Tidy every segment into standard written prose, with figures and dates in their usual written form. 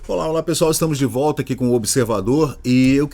Olá, olá pessoal, estamos de volta aqui com o Observador e eu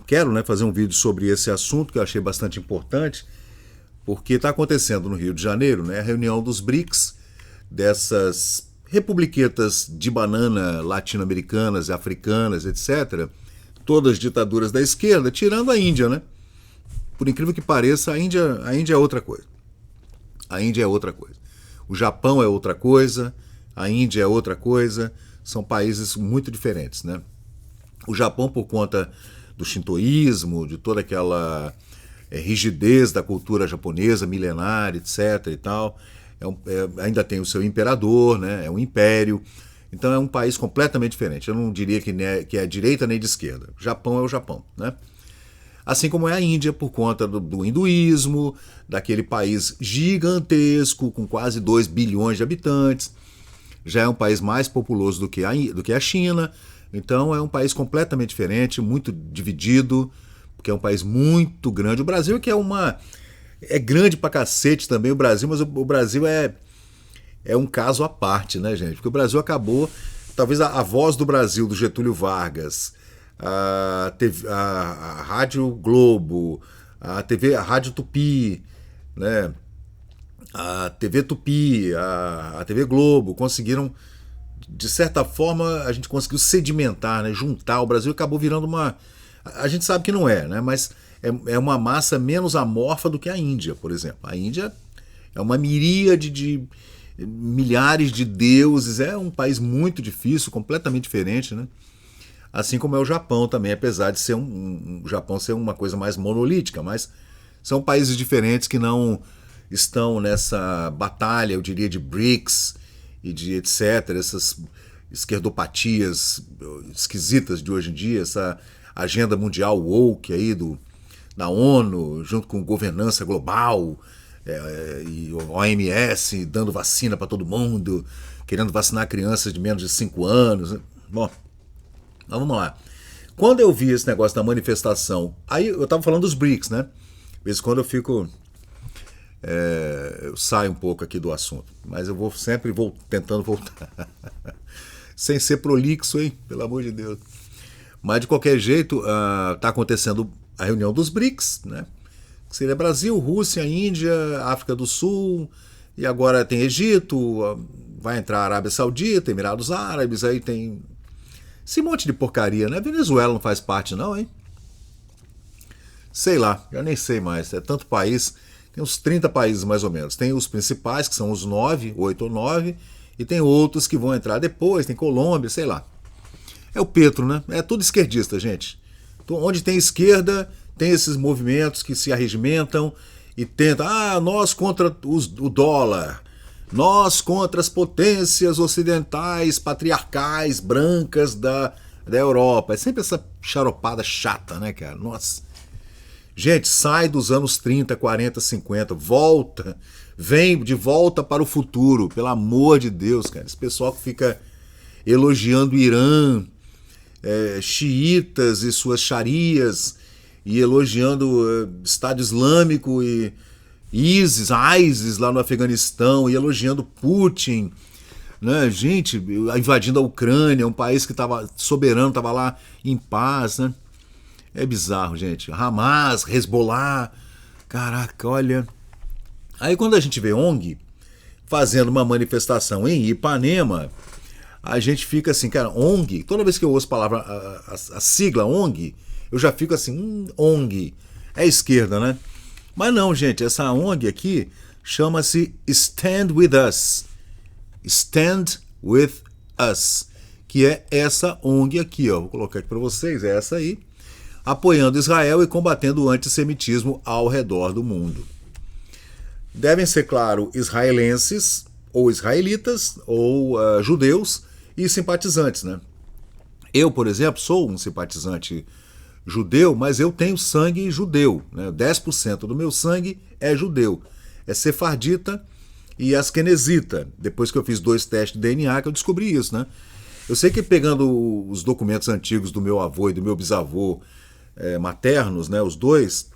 quero fazer um vídeo sobre esse assunto que eu achei bastante importante, porque está acontecendo no Rio de Janeiro, a reunião dos BRICS, dessas republiquetas de banana latino-americanas, africanas, etc., todas ditaduras da esquerda, tirando a Índia, né? Por incrível que pareça, a Índia é outra coisa. A Índia é outra coisa. O Japão é outra coisa, a Índia é outra coisa, são países muito diferentes, né? O Japão, por conta do shintoísmo, de toda aquela rigidez da cultura japonesa, milenar, etc. e tal, ainda tem o seu imperador, né? É um império, então é um país completamente diferente. Eu não diria que é direita nem de esquerda. O Japão é o Japão, né? Assim como é a Índia, por conta do hinduísmo, daquele país gigantesco, com quase 2 bilhões de habitantes. Já é um país mais populoso do que a China, então é um país completamente diferente, muito dividido, porque é um país muito grande. O Brasil é grande pra cacete também, o Brasil, mas o Brasil é um caso à parte, né, gente? Porque o Brasil acabou, talvez a voz do Brasil, do Getúlio Vargas, a Rádio Globo, a Rádio Tupi, né? A TV Tupi, a TV Globo conseguiram, de certa forma, a gente conseguiu sedimentar, né, juntar. O Brasil acabou virando uma... A gente sabe que não é, né, mas é uma massa menos amorfa do que a Índia, por exemplo. A Índia é uma miríade de milhares de deuses, é um país muito difícil, completamente diferente, né? Assim como é o Japão também, apesar de ser o Japão ser uma coisa mais monolítica, mas são países diferentes que não estão nessa batalha, eu diria, de BRICS e de etc., essas esquerdopatias esquisitas de hoje em dia, essa agenda mundial woke aí da ONU, junto com governança global, e o OMS dando vacina para todo mundo, querendo vacinar crianças de menos de 5 anos. Bom, então vamos lá. Quando eu vi esse negócio da manifestação, aí eu estava falando dos BRICS, né? De vez em quando eu saio um pouco aqui do assunto, mas eu vou sempre tentando voltar. Sem ser prolixo, hein? Pelo amor de Deus. Mas de qualquer jeito, está acontecendo a reunião dos BRICS, né? Que seria Brasil, Rússia, Índia, África do Sul, e agora tem Egito, vai entrar a Arábia Saudita, Emirados Árabes, aí tem esse monte de porcaria, né? Venezuela não faz parte não, hein? Sei lá, já nem sei mais, é tanto país. Tem uns 30 países mais ou menos. Tem os principais, que são os 9, 8 ou 9, e tem outros que vão entrar depois, tem Colômbia, sei lá. É o Petro, né? É tudo esquerdista, gente. Então, onde tem esquerda, tem esses movimentos que se arregimentam e tentam, nós contra o dólar, nós contra as potências ocidentais, patriarcais, brancas da Europa. É sempre essa charopada chata, né, cara? Nossa. Gente, sai dos anos 30, 40, 50, volta, vem de volta para o futuro, pelo amor de Deus, cara. Esse pessoal que fica elogiando o Irã, xiitas e suas xarias, e elogiando Estado Islâmico e ISIS lá no Afeganistão, e elogiando Putin, né? Gente, invadindo a Ucrânia, um país que estava soberano, estava lá em paz, né? É bizarro, gente. Hamas, Hezbollah, caraca, olha. Aí quando a gente vê ONG fazendo uma manifestação em Ipanema, a gente fica assim, cara, ONG, toda vez que eu ouço a palavra, a sigla ONG, eu já fico assim, ONG, é esquerda, né? Mas não, gente, essa ONG aqui chama-se Stand With Us. Stand With Us, que é essa ONG aqui, ó. Vou colocar aqui para vocês, é essa aí, apoiando Israel e combatendo o antissemitismo ao redor do mundo. Devem ser, claro, israelenses, ou israelitas, ou judeus e simpatizantes, né? Eu, por exemplo, sou um simpatizante judeu, mas eu tenho sangue judeu, né? 10% do meu sangue é judeu. É sefardita e asquenezita. Depois que eu fiz 2 testes de DNA que eu descobri isso, né? Eu sei que pegando os documentos antigos do meu avô e do meu bisavô maternos, né, os dois,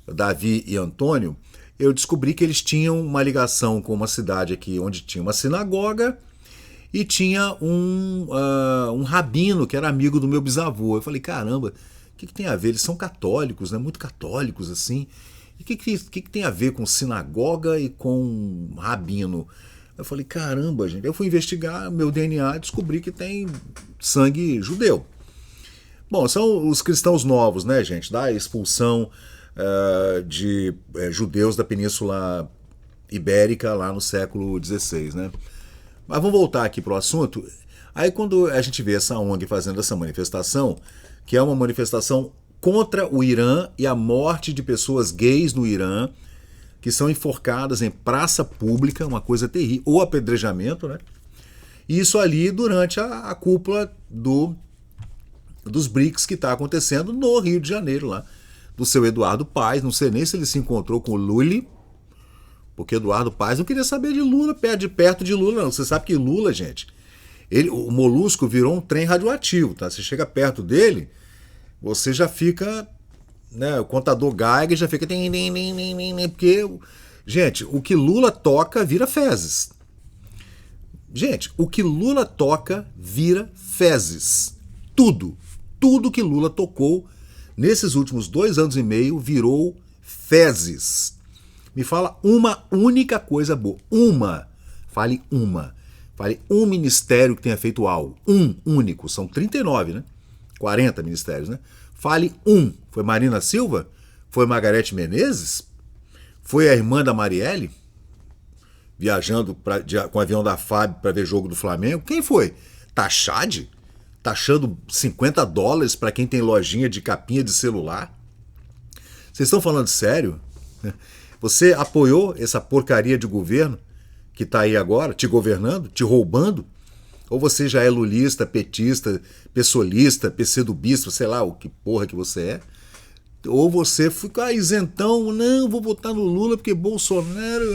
Davi e Antônio, eu descobri que eles tinham uma ligação com uma cidade aqui onde tinha uma sinagoga e tinha um rabino que era amigo do meu bisavô. Eu falei, caramba, o que tem a ver? Eles são católicos, né? Muito católicos, assim. E o que tem a ver com sinagoga e com rabino? Eu falei, caramba, gente. Eu fui investigar meu DNA e descobri que tem sangue judeu. Bom, são os cristãos novos, né, gente? Da expulsão de judeus da Península Ibérica lá no século XVI, né? Mas vamos voltar aqui para o assunto. Aí quando a gente vê essa ONG fazendo essa manifestação, que é uma manifestação contra o Irã e a morte de pessoas gays no Irã, que são enforcadas em praça pública, uma coisa terrível, ou apedrejamento, né? E isso ali durante a cúpula dos BRICS que está acontecendo no Rio de Janeiro, lá, do seu Eduardo Paes. Não sei nem se ele se encontrou com o Lula, porque Eduardo Paes não queria saber de Lula, perto de Lula, não. Você sabe que Lula, gente, o molusco virou um trem radioativo, tá? Você chega perto dele, você já fica, né, o contador Geiger já fica porque, gente, o que Lula toca vira fezes. Gente, o que Lula toca vira fezes. Tudo que Lula tocou nesses últimos 2 anos e meio virou fezes. Me fala uma única coisa boa. Fale uma. Fale um ministério que tenha feito algo. Um único. São 39, né? 40 ministérios, né? Fale um. Foi Marina Silva? Foi Margarete Menezes? Foi a irmã da Marielle? Viajando com o avião da FAB para ver jogo do Flamengo? Quem foi? Tachad? Taxando $50 para quem tem lojinha de capinha de celular? Vocês estão falando sério? Você apoiou essa porcaria de governo que está aí agora, te governando, te roubando? Ou você já é lulista, petista, pessoalista, pcdubista, sei lá o que porra que você é? Ou você fica isentão, não, vou votar no Lula porque Bolsonaro,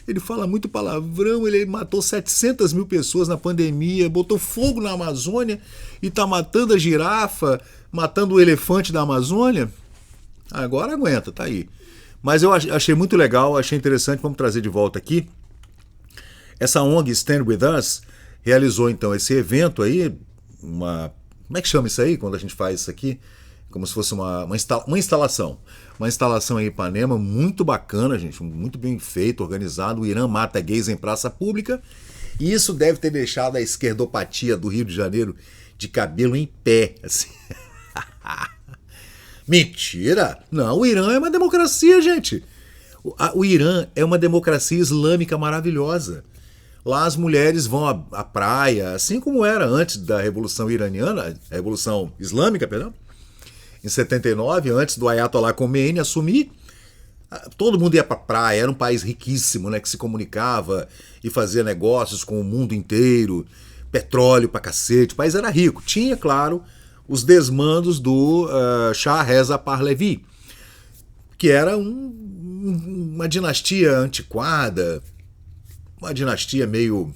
ele fala muito palavrão, ele matou 700 mil pessoas na pandemia, botou fogo na Amazônia e está matando a girafa, matando o elefante da Amazônia? Agora aguenta, tá aí. Mas eu achei muito legal, achei interessante, vamos trazer de volta aqui. Essa ONG Stand With Us realizou então esse evento aí, como é que chama isso aí quando a gente faz isso aqui? Como se fosse uma instalação. Uma instalação em Ipanema muito bacana, gente, muito bem feito, organizado. O Irã mata gays em praça pública. E isso deve ter deixado a esquerdopatia do Rio de Janeiro de cabelo em pé. Assim. Mentira! Não, o Irã é uma democracia, gente. O Irã é uma democracia islâmica maravilhosa. Lá as mulheres vão à praia, assim como era antes da Revolução Iraniana, a Revolução Islâmica, perdão. Em 79, antes do Ayatollah Khomeini assumir, todo mundo ia para a praia, era um país riquíssimo, né, que se comunicava e fazia negócios com o mundo inteiro, petróleo pra cacete, o país era rico. Tinha, claro, os desmandos do Shah Reza Pahlavi, que era uma dinastia antiquada, uma dinastia meio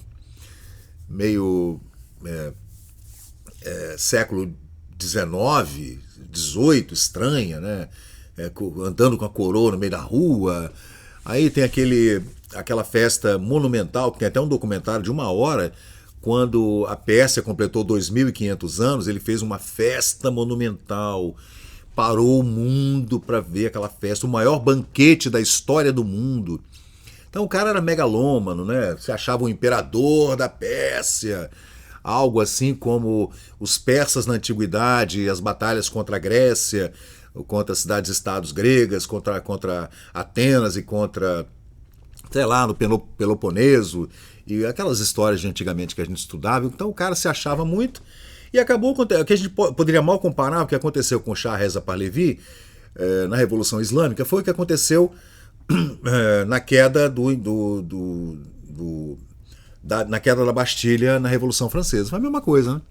século XIX, XVIII, estranha, né? Andando com a coroa no meio da rua. Aí tem aquela festa monumental, que tem até um documentário de 1 hora, quando a Pérsia completou 2.500 anos, ele fez uma festa monumental, parou o mundo para ver aquela festa, o maior banquete da história do mundo. Então o cara era megalômano, né? Se achava o imperador da Pérsia, algo assim como os persas na antiguidade, as batalhas contra a Grécia, contra as cidades-estados gregas, contra Atenas e contra, sei lá, no Peloponeso, e aquelas histórias de antigamente que a gente estudava. Então o cara se achava muito e acabou, o que a gente poderia mal comparar o que aconteceu com Shah Reza Pahlavi na Revolução Islâmica foi o que aconteceu na queda na queda da Bastilha na Revolução Francesa. Foi a mesma coisa, né?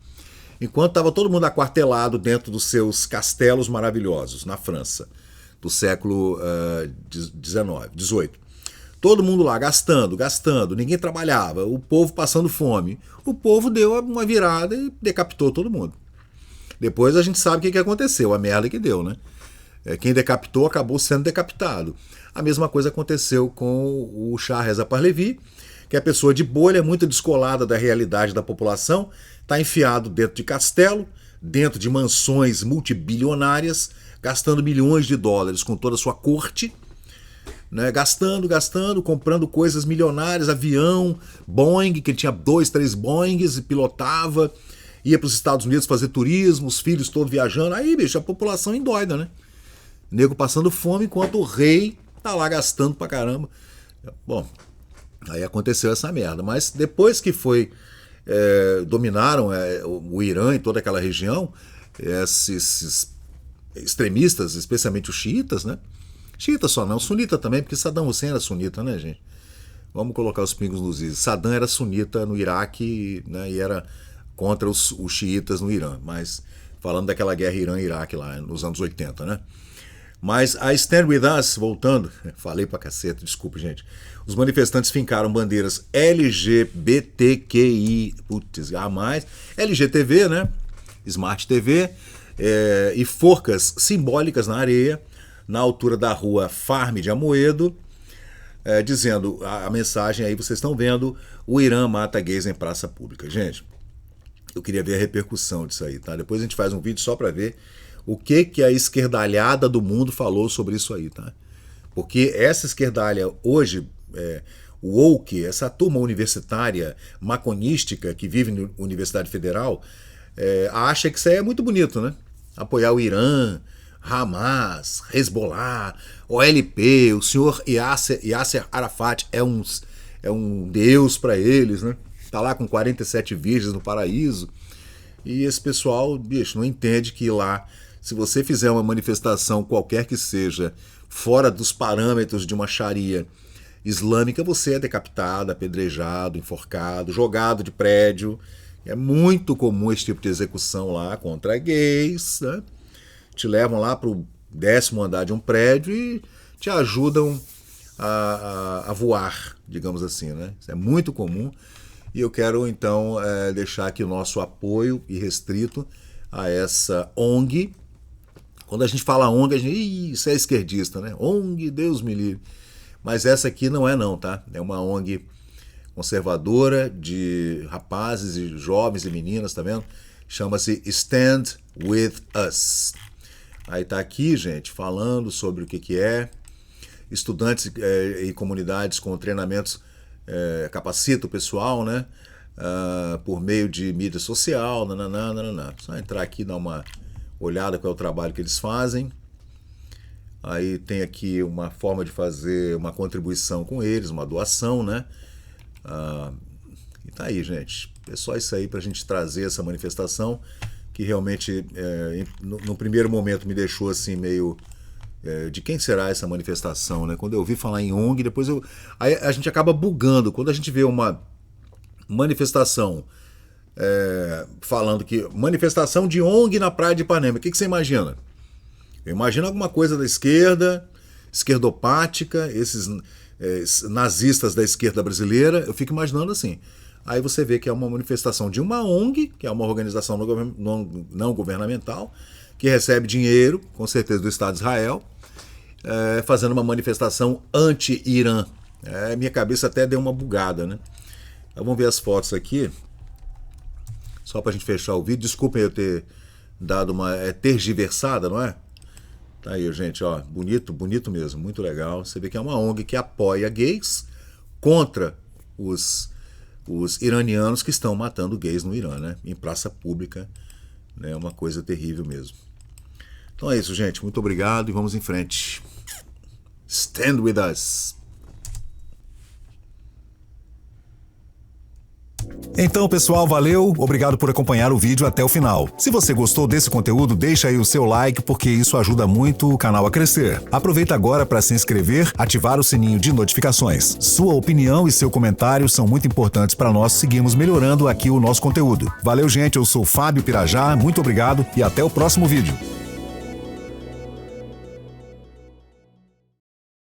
Enquanto estava todo mundo aquartelado dentro dos seus castelos maravilhosos na França, do século XVIII. Todo mundo lá gastando, ninguém trabalhava, o povo passando fome. O povo deu uma virada e decapitou todo mundo. Depois a gente sabe o que aconteceu, a merda que deu, né? Quem decapitou acabou sendo decapitado. A mesma coisa aconteceu com o Shah Reza Pahlavi, que a pessoa de bolha, muito descolada da realidade da população, está enfiado dentro de castelo, dentro de mansões multibilionárias, gastando milhões de dólares com toda a sua corte, né? Gastando, comprando coisas milionárias, avião, Boeing, que ele tinha 2, 3 Boeings e pilotava, ia para os Estados Unidos fazer turismo, os filhos todos viajando. Aí, bicho, a população endoida, né? Nego passando fome enquanto o rei tá lá gastando pra caramba. Bom, aí aconteceu essa merda. Mas depois que dominaram o Irã e toda aquela região, esses extremistas, especialmente os xiitas, né? Xiita só não, sunita também, porque Saddam Hussein era sunita, né, gente? Vamos colocar os pingos nos is. Saddam era sunita no Iraque, né, e era contra os xiitas no Irã. Mas falando daquela guerra Irã-Iraque lá nos anos 80, né? Mas a Stand With Us, voltando, falei pra caceta, desculpa, gente. Os manifestantes fincaram bandeiras LGBTQI, LGTV, né? Smart TV, e forcas simbólicas na areia, na altura da rua Farm de Amoedo, dizendo, a mensagem aí vocês estão vendo, o Irã mata gays em praça pública. Gente, eu queria ver a repercussão disso aí, tá? Depois a gente faz um vídeo só pra ver o que a esquerdalhada do mundo falou sobre isso aí, tá? Porque essa esquerdalha hoje, o woke, essa turma universitária maconística que vive na Universidade Federal, acha que isso aí é muito bonito, né? Apoiar o Irã, Hamas, Hezbollah, OLP, o senhor Yasser Arafat é um deus para eles, né? Tá lá com 47 virgens no paraíso. E esse pessoal, bicho, não entende que lá, se você fizer uma manifestação qualquer que seja, fora dos parâmetros de uma sharia islâmica, você é decapitado, apedrejado, enforcado, jogado de prédio. É muito comum esse tipo de execução lá contra gays, né? Te levam lá para o 10º andar de um prédio e te ajudam a voar, digamos assim, né? Isso é muito comum. E eu quero, então, deixar aqui o nosso apoio irrestrito a essa ONG. Quando a gente fala ONG, a gente... isso é esquerdista, né? ONG, Deus me livre. Mas essa aqui não é não, tá? É uma ONG conservadora de rapazes e jovens e meninas, tá vendo? Chama-se Stand With Us. Aí tá aqui, gente, falando sobre o que é. Estudantes e comunidades com treinamentos capacita o pessoal, né? Por meio de mídia social, nananana. Só entrar aqui e dar uma olhada qual é o trabalho que eles fazem. Aí tem aqui uma forma de fazer uma contribuição com eles, uma doação, né? E tá aí, gente. É só isso aí pra gente trazer essa manifestação que realmente, no primeiro momento, me deixou assim meio... de quem será essa manifestação, né? Quando eu ouvi falar em ONG, depois aí a gente acaba bugando. Quando a gente vê uma manifestação falando que manifestação de ONG na Praia de Ipanema, o que você imagina? Eu imagino alguma coisa da esquerda, esquerdopática, esses nazistas da esquerda brasileira, eu fico imaginando assim. Aí você vê que é uma manifestação de uma ONG, que é uma organização não governamental, que recebe dinheiro, com certeza, do Estado de Israel, fazendo uma manifestação anti-Irã. Minha cabeça até deu uma bugada, né? Então, vamos ver as fotos aqui, só pra gente fechar o vídeo. Desculpem eu ter dado uma tergiversada, não é? Tá aí, gente, ó, bonito, bonito mesmo, muito legal. Você vê que é uma ONG que apoia gays contra os iranianos que estão matando gays no Irã, né? Em praça pública, né? É uma coisa terrível mesmo. Então é isso, gente. Muito obrigado e vamos em frente. Stand with us. Então, pessoal, valeu, obrigado por acompanhar o vídeo até o final. Se você gostou desse conteúdo, deixa aí o seu like, porque isso ajuda muito o canal a crescer. Aproveita agora para se inscrever, ativar o sininho de notificações. Sua opinião e seu comentário são muito importantes para nós seguirmos melhorando aqui o nosso conteúdo. Valeu, gente, eu sou Fábio Pirajá, muito obrigado e até o próximo vídeo.